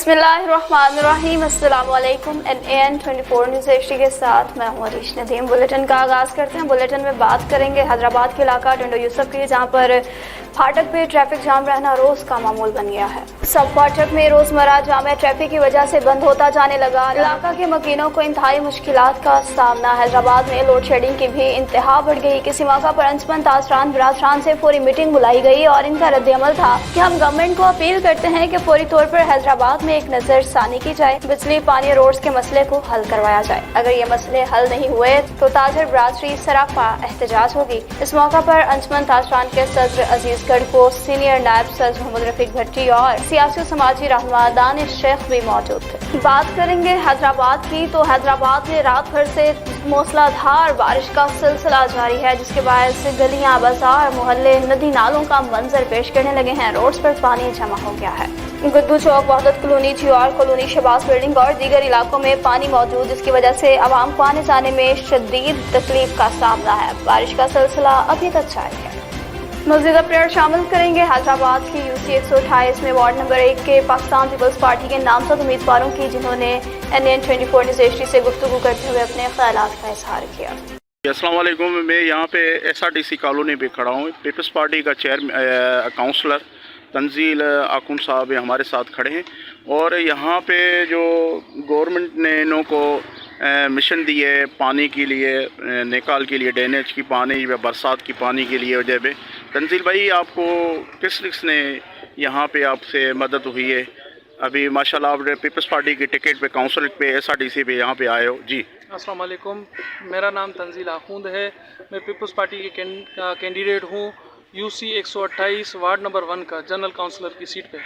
बिस्मिल्लाहिर्रहमानिर्रहीम। अस्सलाम वालेकुम। NAN 24 न्यूज़ HD के साथ मैं हूँ अरीश नदीम। बुलेटिन का आगाज़ करते हैं। बुलेटिन में बात करेंगे हैदराबाद के इलाका टंडो यूसुफ की, जहाँ पर फाटक पे ट्रैफिक जाम रहना रोज़ का मामूल बन गया है। सब फाटक में रोज़मर्रा जाम ट्रैफिक की वजह से बंद होता जाने लगा। इलाका के मकीनों को इंतहाई मुश्किलात का सामना। हैदराबाद में लोड शेडिंग की भी इंतहा बढ़ गई। किसी मौका पर अंशमन तासरान बरासरान से पूरी मीटिंग बुलाई गई और इनका रद्द-ए-अमल था कि हम गवर्नमेंट को अपील करते हैं कि फौरी तौर पर हैदराबाद में एक नजर सानी की जाए, बिजली पानी रोड्स के मसले को हल करवाया जाए। अगर ये मसले हल नहीं हुए तो ताजर बरादरी सरापा एहतजाज होगी। इस मौका पर अंशमन तासरान के सदर अजीज गढ़को, सीनियर नायब सदर मोहम्मद रफीक भट्टी और सियासी समाजी रहनुमा दानिश शेख भी मौजूद थे। बात करेंगे हैदराबाद की, तो हैदराबाद में रात भर से मूसलाधार बारिश का सिलसिला जारी है, जिसके बायस गलियां, बाजार, मोहल्ले, नदी नालों का मंजर पेश करने लगे हैं। रोड्स पर पानी जमा हो गया है। Guddu Chowk, Wahdat colony, GR colony, Shahbaz building और दीगर इलाकों में पानी मौजूद, जिसकी वजह से आवाम को आने जाने में शदीद तकलीफ का सामना है। बारिश का सिलसिला अभी तक जारी है। मज़ीद अपडेट शामिल करेंगे हैदराबाद की UC 128 में वार्ड नंबर 1 के पाकिस्तान पीपल्स पार्टी के नामजद उम्मीदवारों की, जिन्होंने NAN 24 न्यूज़ HD से गुफ्तगू करते हुए अपने ख्यालात का इजहार किया। अस्सलाम वालेकुम। मैं यहाँ पे SRTC कॉलोनी पे खड़ा हूँ। पीपल्स पार्टी का काउंसलर तंजील आकुन साहब हमारे साथ खड़े हैं और यहाँ पे जो गवर्नमेंट ने इन्हों को मिशन दी है पानी के लिए, निकाल के लिए, ड्रेनेज की पानी या बरसात की पानी के लिए वजह पे, तंजील भाई आपको किस ने यहाँ पे आपसे मदद हुई है? अभी माशाल्लाह आप पीपल्स पार्टी की टिकट पे काउंसिल पे SRTC पे यहाँ पे आए हो। जी अस्सलाम वालेकुम। मेरा नाम तंजील आखूंद है। मैं पीपल्स पार्टी के कैंडिडेट हूँ UC 128 वार्ड नंबर 1 का जनरल काउंसलर की सीट पे।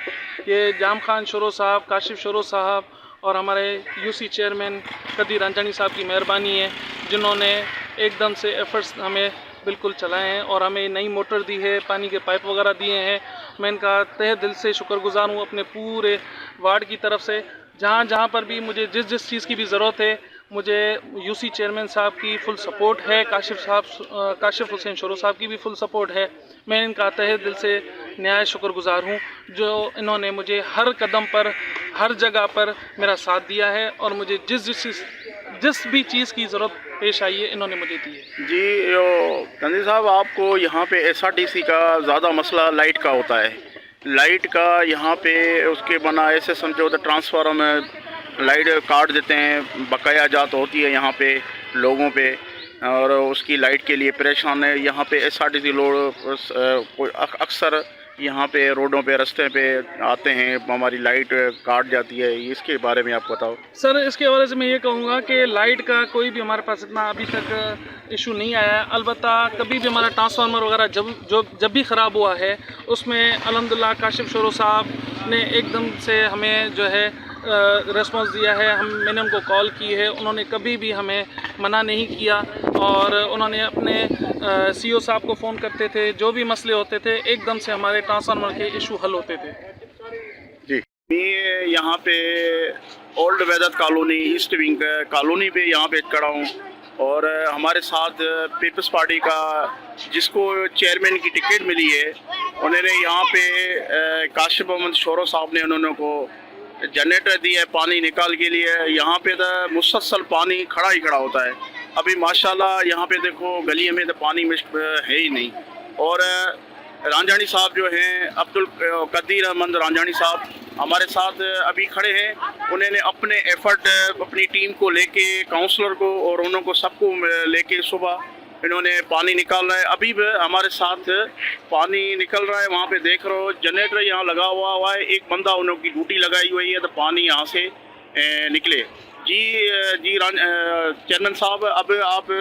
ये जाम खान शोरो साहब, काशिफ शोरो साहब और हमारे UC चेयरमैन कदीर रंजानी साहब की मेहरबानी है, जिन्होंने एकदम से एफर्ट्स हमें बिल्कुल चलाए हैं और हमें नई मोटर दी है, पानी के पाइप वगैरह दिए हैं। मैं इनका तहे दिल से शुक्रगुजार हूँ अपने पूरे वार्ड की तरफ से। जहाँ जहाँ पर भी मुझे जिस चीज़ की भी ज़रूरत है, मुझे UC चेयरमैन साहब की फुल सपोर्ट है, काशिफ हुसैन शोरो साहब की भी फुल सपोर्ट है। मैं इनका तहे दिल से नहायत शुक्रगुजार हूँ, जो इन्होंने मुझे हर कदम पर, हर जगह पर मेरा साथ दिया है और मुझे जिस भी चीज़ की ज़रूरत पेश आई है इन्होंने मुझे दी है। जी तंजील साहब, आपको यहाँ पे SRTC का ज़्यादा मसला लाइट का होता है। लाइट का यहाँ पे उसके बना ऐसे समझो तो ट्रांसफार्मर में लाइट काट देते हैं, बकाया जात होती है यहाँ पे लोगों पे और उसकी लाइट के लिए परेशान है। यहाँ पे SRTC लोग अक्सर यहाँ पे रोडों पे, रास्ते पे आते हैं, हमारी लाइट काट जाती है। इसके बारे में आप बताओ। सर, इसके हवाले से मैं ये कहूँगा कि लाइट का कोई भी हमारे पास इतना अभी तक इशू नहीं आया है। अलबत्ता कभी भी हमारा ट्रांसफार्मर वगैरह जब भी ख़राब हुआ है, उसमें अल्हम्दुलिल्लाह काशिफ शोरो साहब ने एकदम से हमें जो है रेस्पॉन्स दिया है। मैंने उनको कॉल की है, उन्होंने कभी भी हमें मना नहीं किया और उन्होंने अपने CO साहब को फ़ोन करते थे, जो भी मसले होते थे एकदम से हमारे ट्रांसफार्मर के इशू हल होते थे। जी, मैं यहाँ पे old Wahdat colony, east wing colony पे यहाँ पे खड़ा हूँ और हमारे साथ पीपल्स पार्टी का जिसको चेयरमैन की टिकट मिली है, उन्होंने यहाँ पे काशिफ मोहम्मद शोरो साहब ने उन्होंने को जनरेटर दिया है पानी निकाल के लिए। यहाँ पे तो मुसलसल पानी खड़ा ही खड़ा होता है। अभी माशाल्लाह यहाँ पे देखो गली में तो पानी है ही नहीं। और रांझानी साहब जो हैं, अब्दुल कदीर अहमद रांझानी साहब हमारे साथ अभी खड़े हैं। उन्होंने अपने एफर्ट अपनी टीम को लेके, काउंसलर को और उनको सबको लेके सुबह इन्होंने पानी निकाल रहा है। अभी भी हमारे साथ पानी निकल रहा है। वहाँ पे देख रहे हो जनरेटर यहाँ लगा हुआ है, एक बंदा उनकी ड्यूटी लगाई हुई है तो पानी यहाँ से निकले। जी चेयरमैन साहब, अब आप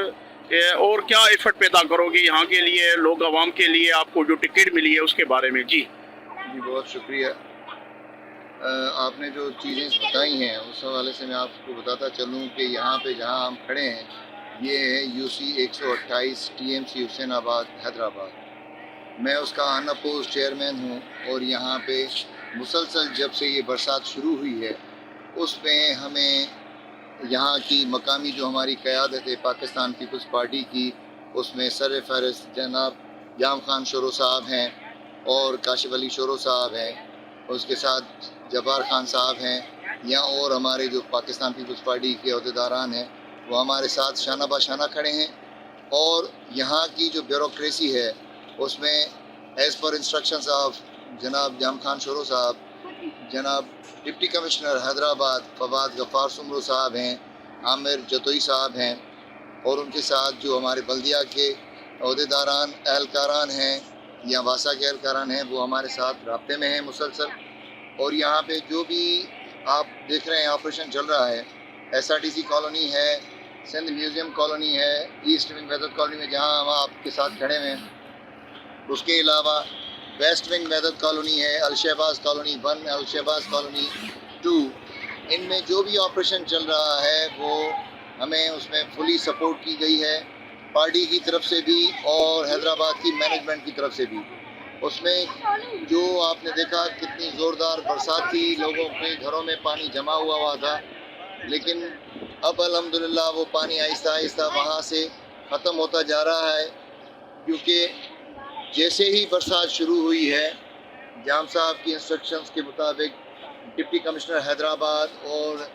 और क्या एफर्ट पैदा करोगे यहाँ के लिए, लोग आवाम के लिए, आपको जो टिकट मिली है उसके बारे में? जी बहुत शुक्रिया। आपने जो चीज़ें बताई हैं उस हवाले से मैं आपको बताता चलूँ कि यहाँ पे जहाँ हम खड़े हैं ये है UC 128 TMC हुसैनाबाद हैदराबाद। मैं उसका अनअपोज चेयरमैन हूँ और यहाँ पे मुसलसल जब से ये बरसात शुरू हुई है उसमें हमें यहाँ की मकामी जो हमारी क़यादत है पाकिस्तान पीपल्स पार्टी की, उसमें सर फहरिस्त जनाब जाम खान शोरो साहब हैं और काशिफ अली शोरो साहब हैं, उसके साथ जब्बार खान साहब हैं या और हमारे जो पाकिस्तान पीपल्स पार्टी के अहदेदारान हैं वो हमारे साथ शाना बाशाना खड़े हैं। और यहाँ की जो ब्यूरोक्रेसी है उसमें एज़ पर इंस्ट्रक्शंस ऑफ जनाब जाम खान शोरो साहब, जनाब डिप्टी कमिश्नर हैदराबाद फवाद गफ़ार सुमरो साहब हैं, आमिर जतोई साहब हैं और उनके साथ जो हमारे बल्दिया के अहदेदारान एहलकारान हैं या वासा के एहलकारान हैं वो हमारे साथ राब्ते में हैं मुसलसल। और यहाँ पे जो भी आप देख रहे हैं ऑपरेशन चल रहा है, SRTC कॉलोनी है, सिंध म्यूज़ियम कॉलोनी है, ईस्ट विंग वहदत कॉलोनी में जहाँ हम आपके साथ खड़े हैं, उसके अलावा वेस्ट विंग वहदत कॉलोनी है, अलशहबाज कॉलोनी 1, अलशहबाज कॉलोनी 2, इनमें जो भी ऑपरेशन चल रहा है वो हमें उसमें फुली सपोर्ट की गई है पार्टी की तरफ से भी और हैदराबाद की मैनेजमेंट की तरफ से भी। उसमें जो आपने देखा कितनी ज़ोरदार बरसात थी, लोगों के घरों में पानी जमा हुआ था, लेकिन अब अल्हम्दुलिल्लाह वो पानी आहिस्ता आहिस्ता वहाँ से ख़त्म होता जा रहा है, क्योंकि जैसे ही बरसात शुरू हुई है जाम साहब की इंस्ट्रक्शंस के मुताबिक डिप्टी कमिश्नर हैदराबाद और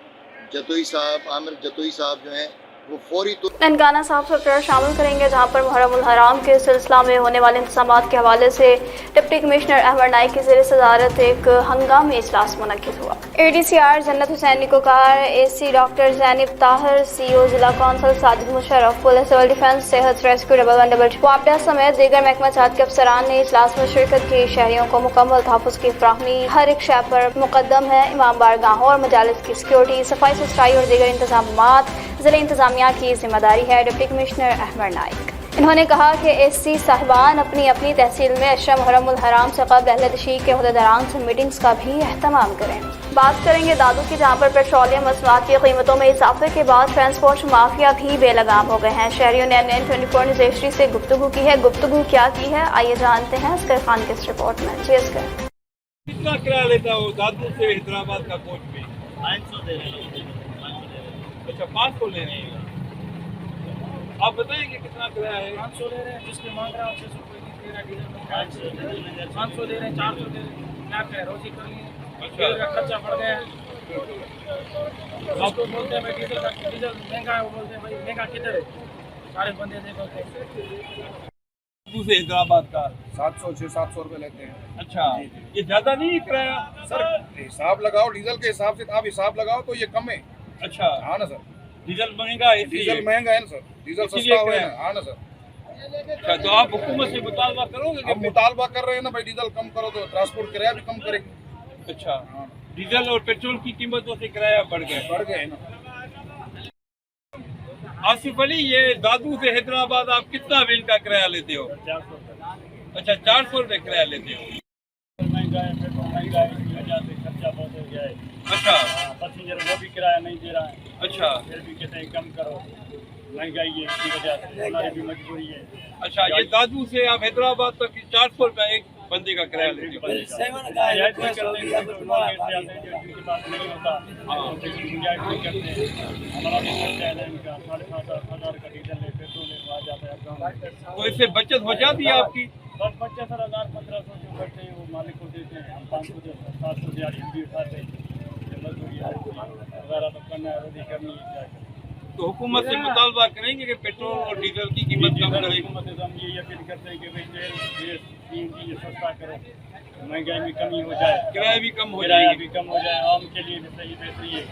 जतोई साहब, आमिर जतोई साहब जो हैं वो फौरी तो ननकाना साहब से प्रेयर शामिल करेंगे, जहां पर मुहर्रम उल हराम के सिलसिला में होने वाले इंतजामात के हवाले से डिप्टी कमिश्नर अहमद नाइक की ज़ेर सदारत एक हंगामी इजलास मुनक्किद हुआ। ADCR Jannat Hussain Nekokar, AC doctor Zainab Tahir, CO जिला council Sajid Musharraf, police civil defence, सेहत रेस्क्यू 111 वापडा समेत दीगर महकमा जात के अफसरान ने इजलास में शिरकत की। शहरियों को मुकम्मल तहफ़्फ़ुज़ की फराहमी हर एक शय पर मुकद्दम है। इमाम बारगाहों और मजालिस की सिक्योरिटी, सफाई सुथराई और दीगर इंतजामात ज़िला इंतजामिया की जिम्मेदारी है। डिप्टी कमिश्नर अहमद नाइक इन्होंने कहा कि AC साहिबान अपनी अपनी तहसील में अशरा मुहर्रम उल हराम से क़ब्ल अहले तशरीक़ के अहदेदारान से मीटिंग्स का भी अहतमाम करें। बात करेंगे दादू की, जहाँ पर पेट्रोलियम मसनूआत की कीमतों में इजाफे के बाद ट्रांसपोर्ट माफिया भी बेलगाम हो गए हैं। शहरियों ने NN24 न्यूज़ HD से गुफ्तगू की है। गुफ्तगू क्या की है आइए जानते हैं असगर खान की इस रिपोर्ट में। जी असगर, कितना किराया लेता हो दादू से हैदराबाद का कोच पे? 500 दे रहे हैं। अच्छा 500 ले रहे हैं। आप बताइए कि कितना किराया है? 500 ले रहे हैं, जिसके मांग रहा है 600 रुपये की दे रहा है, डीजल में 500 दे रहे हैं, 400 दे रहे हैं। क्या करें, रोजी कर लिए, डीजल का खर्चा बढ़ गया है। आपको बोलते हैं भाई डीजल महंगा है, वो बोलते हैं भाई महंगा किधर है, सारे बंदे देखो दूसरे हैदराबाद का 700-700 रुपये लेते हैं। अच्छा ये ज्यादा नहीं है किराया? सर हिसाब लगाओ, डीजल के हिसाब से आप हिसाब लगाओ तो ये कम है। अच्छा हाँ ना सर, डीजल महंगा है इसलिए? डीजल महंगा है ना सर, डीजल इसीलिए सस्ता हुआ है क्या? ना। हाँ ना सर, अच्छा तो आप हुकूमत से मुतालबा करोगे हम मुतालबा कर रहे हैं ना भाई, डीजल कम करो तो ट्रांसपोर्ट किराया भी कम करेंगे। अच्छा डीजल और पेट्रोल की कीमतों से किराया बढ़ गया। बढ़ गए ना। आसिफ अली, ये दादू से हैदराबाद आप कितना बिल का किराया लेते हो? 400। अच्छा 400 रुपये किराया लेते हो। महंगा है, पेट्रोल महंगा है, इसकी वजह से खर्चा बहुत हो गया है। अच्छा पैसेंजर वो भी किराया नहीं दे रहा है, अच्छा फिर भी कहते हैं कम करो, महंगाई है, इसकी वजह से हमारी भी मजबूरी है। अच्छा ये दादू से आप हैदराबाद तक 400 रुपये एक बंदे का किराया लेते हो। गुंजाइश नहीं करते हैं, तो चुनाव के जाते हैं, जिनके पास नहीं होता लेकिन गुंजाइश नहीं करते हैं। हमारा भी खर्चा है इनका 5,500 का डीजल है, पेट्रोल है, आ जाता है गाँव में। तो इससे बचत हो जाती है आपकी? बस बच्चे सर 1,000-1,500 जो करते हैं वो मालिक को देते हैं, हम 500-700 दिहाड़ी भी उठाते हैं। मजदूरी है, गुजारा तो करना है, रोटी करनी है, क्या करें। तो हुकूमत से मुतालबा करेंगे कि पेट्रोल और डीजल की कीमत कम करेगी? हुकूमत से हम ये अपील करते हैं कि भाई तेल CNG ये सस्ता करो, महंगाई में कमी हो जाए, किराया भी कम हो किराया जाएगी। भी कम हो जाए, आम के लिए भी सही बेहतरी है।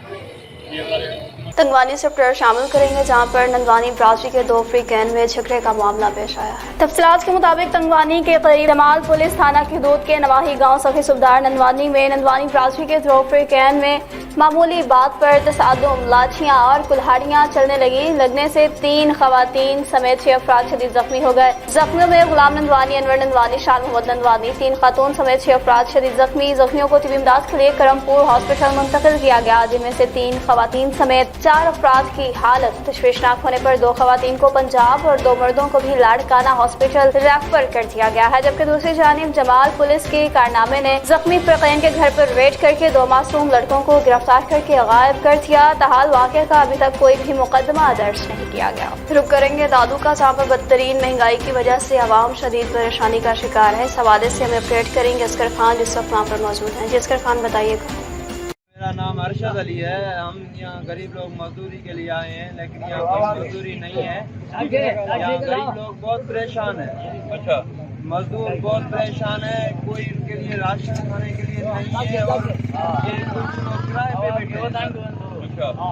ये हमारे तंगवानी से प्रेयर शामिल करेंगे, जहां पर नंदवानी ब्रादरी के 2 अफ्रीकैन में झगड़े का मामला पेश आया है। तफसीलात के मुताबिक तंगवानी के करीब जमाल पुलिस थाना की हदूद के नवाही गांव सखी सुबदार नंदवानी में नंदवानी ब्रादरी के 2 अफ्रीकैन में मामूली बात पर तसादुम, लाठियां और कुल्हाड़ियां चलने लगने से 3 खवातीन समेत 6 अफराद शदीद जख्मी हो गए। जख्मियों में गुलाम नंदवानी, अनवर नंदवानी, शान मोहम्मद नंदवानी, 3 खातून समेत 6 अफराद शदीद जख्मी। जख्मियों को तिबी इमदाद के लिए करमपुर हॉस्पिटल मुंतकिल किया गया, जिनमें से 3 खवातीन समेत 4 अफराद की हालत तशवीशनाक होने पर 2 खवातीन को पंजाब और 2 मर्दों को भी लाड़काना हॉस्पिटल रेफर कर दिया गया है। जबकि दूसरी जानिब जमाल पुलिस के कारनामे ने जख्मी प्रकैन के घर पर रेड करके 2 मासूम लड़कों को गिरफ्तार करके गायब कर दिया। ताहाल वाक़े का अभी तक कोई भी मुकदमा दर्ज नहीं किया गया। रुक करेंगे दादू का, जहाँ पर बदतरीन महंगाई की वजह से आवाम शदीद परेशानी का शिकार है। इस हवाले से हमें अपडेट करेंगे असगर खान, जिस वक्त वहाँ पर मौजूद हैं। जी असगर खान बताइएगा। ارشد علی ہے. ہم یہاں غریب لوگ مزدوری کے لیے آئے ہیں لیکن یہاں پر مزدوری نہیں ہے. یہاں غریب لوگ بہت پریشان ہیں. اچھا مزدور بہت پریشان ہے. کوئی ان کے لیے راشن کھانے کے لیے نہیں ہے. اور یہ کچھ لوگ کرائے پہ بیٹھے ہیں.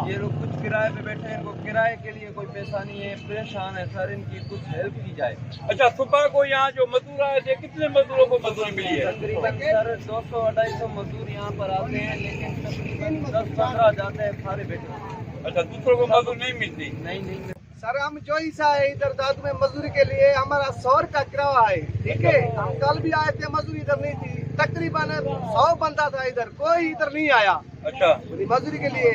یہ لوگ کچھ کرائے پہ بیٹھے ہیں. ان کو کرائے کے لیے کوئی پیسہ نہیں ہے. پریشان ہے سر. ان کی کچھ ہیلپ کی جائے. اچھا صبح کو یہاں جو مزدور آئے تھے کتنے مزدوروں کو مزدوری ملی ہے؟ تقریباً سر 200-250 مزدور یہاں پر آتے ہیں لیکن تقریباً 10-15 جاتے ہیں سارے بیٹھے ہیں. اچھا دوسروں کو مزدور نہیں ملتی؟ نہیں. سر ہم جو ہی سے آئے ادھر دادو میں مزدوری کے لیے. ہمارا 100 کا کرایہ ہے. ٹھیک ہے ہم کل بھی آئے تھے. مزدوری ادھر نہیں تھی. تقریباً 100 بندہ تھا ادھر. کوئی ادھر نہیں آیا اچھا مزدوری کے لیے.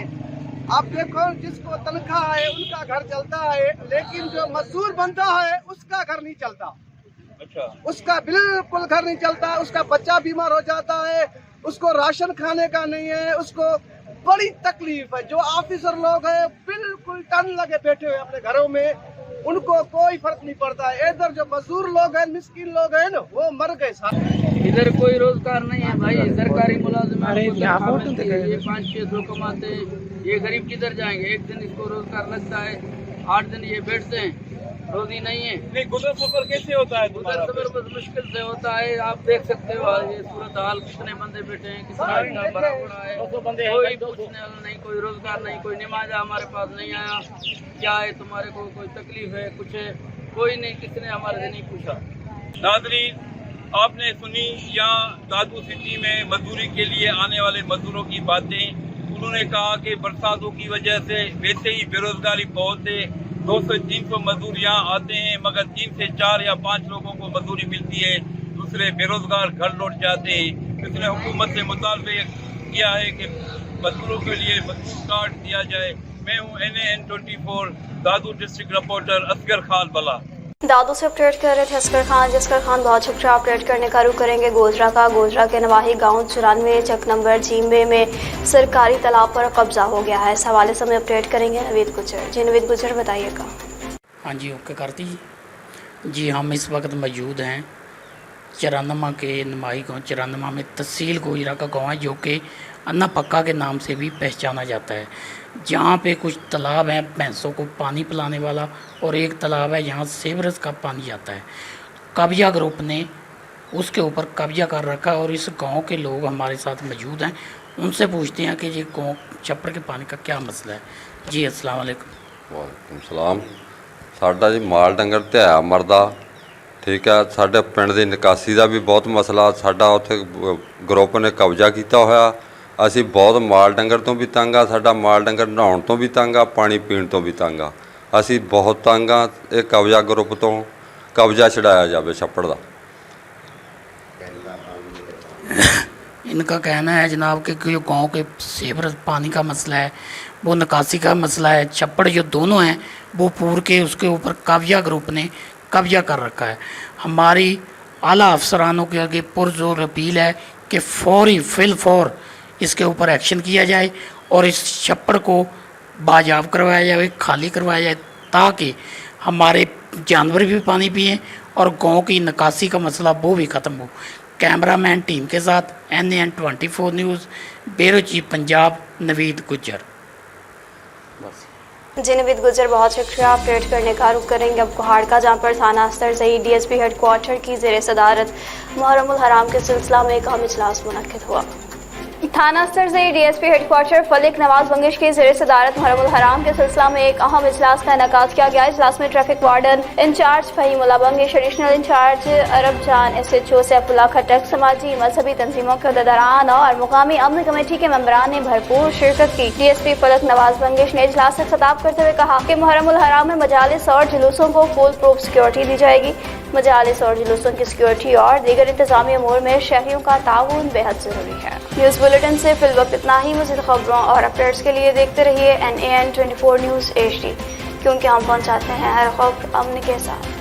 آپ دیکھو جس کو تنخواہ ہے ان کا گھر چلتا ہے لیکن جو مزدور بنتا ہے اس کا گھر نہیں چلتا. اچھا اس کا بالکل گھر نہیں چلتا. اس کا بچہ بیمار ہو جاتا ہے. اس کو راشن کھانے کا نہیں ہے. اس کو بڑی تکلیف ہے. جو آفیسر لوگ ہیں بالکل ٹن لگے بیٹھے ہوئے اپنے گھروں میں. ان کو کوئی فرق نہیں پڑتا ہے. ادھر جو مزدور لوگ ہیں مسکین لوگ ہیں نا وہ مر گئے سارے. ادھر کوئی روزگار نہیں ہے بھائی. سرکاری ملازم یہ 500-600 کماتے ہیں. یہ غریب کدھر جائیں گے؟ ایک دن اس کو روزگار لگتا ہے 8 دن یہ بیٹھتے ہیں. روزی نہیں ہے. نہیں گزر سفر کیسے ہوتا ہے گزر سفر بس مشکل سے ہوتا ہے. آپ دیکھ سکتے ہو یہ صورتحال. کتنے بندے بیٹھے ہیں. کتنا بھرا پڑا ہے. کوئی پوچھنے والا نہیں. کوئی روزگار نہیں. کوئی نمازہ ہمارے پاس نہیں آیا. کیا ہے تمہارے کو کوئی تکلیف ہے کچھ ہے؟ کوئی نہیں. کسی نے ہمارے سے نہیں پوچھا. ناظرین آپ نے سنی یہاں دادو سٹی میں مزدوری کے لیے آنے والے مزدوروں کی باتیں. انہوں نے کہا کہ برساتوں کی وجہ سے ویسے ہی بے روزگاری بہت ہے. 200-300 مزدور یہاں آتے ہیں مگر 3 سے 4 یا 5 لوگوں کو مزدوری ملتی ہے. دوسرے بے روزگار گھر لوٹ جاتے ہیں. اس نے حکومت سے مطالبہ کیا ہے کہ مزدوروں کے لیے مزدور کارڈ دیا جائے. میں ہوں NAN24 دادو ڈسٹرکٹ رپورٹر اصغر خان بلا. دادو سے اپڈیٹ کر رہے تھے اسکر خان. جسکر خان بہت شکریہ. اپڈیٹ کرنے کا رخ کریں گے گوجرا کا. گوجرا کے نواحی گاؤں 94 چک نمبر جیمبے میں سرکاری تالاب پر قبضہ ہو گیا ہے. اس حوالے سے ہمیں اپڈیٹ کریں گے نوید گجر. جی نوید گجر بتائیے گا. ہاں جی اوکے کرتی جی. ہم اس وقت موجود ہیں چرانما کے نمائی گاؤں. چرانما میں تحصیل گوجرا کا گاؤں ہے جو کہ انا پکا کے نام سے بھی پہچانا جاتا ہے. جہاں پہ کچھ تالاب ہیں بھینسوں کو پانی پلانے والا اور ایک تالاب ہے جہاں سیورز کا پانی جاتا ہے. قبضہ گروپ نے اس کے اوپر قبضہ کر رکھا اور اس گاؤں کے لوگ ہمارے ساتھ موجود ہیں. ان سے پوچھتے ہیں کہ یہ گاؤں چھپر کے پانی کا کیا مسئلہ ہے. جی السلام علیکم. ਵਾਲੇਕੁਮ ਸਲਾਮ. ਸਾਡਾ ਜੀ ਮਾਲ ਡੰਗਰ ਧਿਆ ਮਰਦਾ. ਠੀਕ ਹੈ. ਸਾਡੇ ਪਿੰਡ ਦੀ ਨਿਕਾਸੀ ਦਾ ਵੀ ਬਹੁਤ ਮਸਲਾ. ਸਾਡਾ ਉੱਥੇ ਗਰੁੱਪ ਨੇ ਕਬਜ਼ਾ ਕੀਤਾ ਹੋਇਆ. ਅਸੀਂ ਬਹੁਤ ਮਾਲ ਡੰਗਰ ਤੋਂ ਵੀ ਤੰਗ ਆ. ਸਾਡਾ ਮਾਲ ਡੰਗਰ ਨਹਾਉਣ ਤੋਂ ਵੀ ਤੰਗ ਆ. ਪਾਣੀ ਪੀਣ ਤੋਂ ਵੀ ਤੰਗ ਆ. ਅਸੀਂ ਬਹੁਤ ਤੰਗ ਆ. ਇਹ ਕਬਜ਼ਾ ਗਰੁੱਪ ਤੋਂ ਕਬਜ਼ਾ ਛਡਾਇਆ ਜਾਵੇ ਛੱਪੜ ਦਾ. इनका कहना है जनाब कि जो गांव के सेवर पानी का मसला है वो निकासी का मसला है. छप्पड़ जो दोनों हैं वो पूर के उसके ऊपर कब्जा ग्रुप ने कब्जा कर रखा है. हमारी आला अफसरानों के आगे पुरजोर अपील है कि फौरी फिलफौर इसके ऊपर एक्शन किया जाए और इस छप्पड़ को बाजाब करवाया जाए, खाली करवाया जाए ताकि हमारे जानवर भी पानी पिएँ और गाँव की निकासी का मसला वो भी ख़त्म हो. कैमरामैन टीम के साथ NAN24 news bureau chief Punjab Naveed Gujjar. जी नवीद गुज्जर बहुत शुक्रिया. अपडेट करने का रुख करेंगे अब कोहाड़ का जहाँ पर थाना अस्तर सही DSP हेडक्वार्टर की ज़ेर सदारत मुहर्रमुल हराम के सिलसिला में एक अहम इजलास मुनक्किद हुआ. थाना अस्तर से DSP हेडक्वार्टर फलिक नवाज बंगिश की ज़ेर सदारत मुहर्रमुल हराम के सिलसिला में एक अहम इजलास का इनेकाद किया गया. इजलास में traffic warden incharge Fahimullah Bangash, additional incharge Arab Jan, SHO Saifullah खटक, समाजी मजहबी तंजीमों के अहदेदारान और मुकामी अमन कमेटी के मेंबरान ने भरपूर शिरकत की. DSP फलिक नवाज बंगिश ने इजलास से खिताब करते हुए कहा कि मुहर्रमुल हराम में मजालिस और जुलूसों को फुल प्रूफ सिक्योरिटी दी जाएगी. मजालिस और जुलूसों की सिक्योरिटी और दीगर इंतजामी अमूर में शहरियों का ताउन बेहद ज़रूरी है. न्यूज़ बुलेटिन से फिल वक्त इतना ही. मज़ीद खबरों और अपडेट्स के लिए देखते रहिए NAN24 न्यूज़ HD क्योंकि हम पहुँचाते हैं हर खबर अमन के साथ.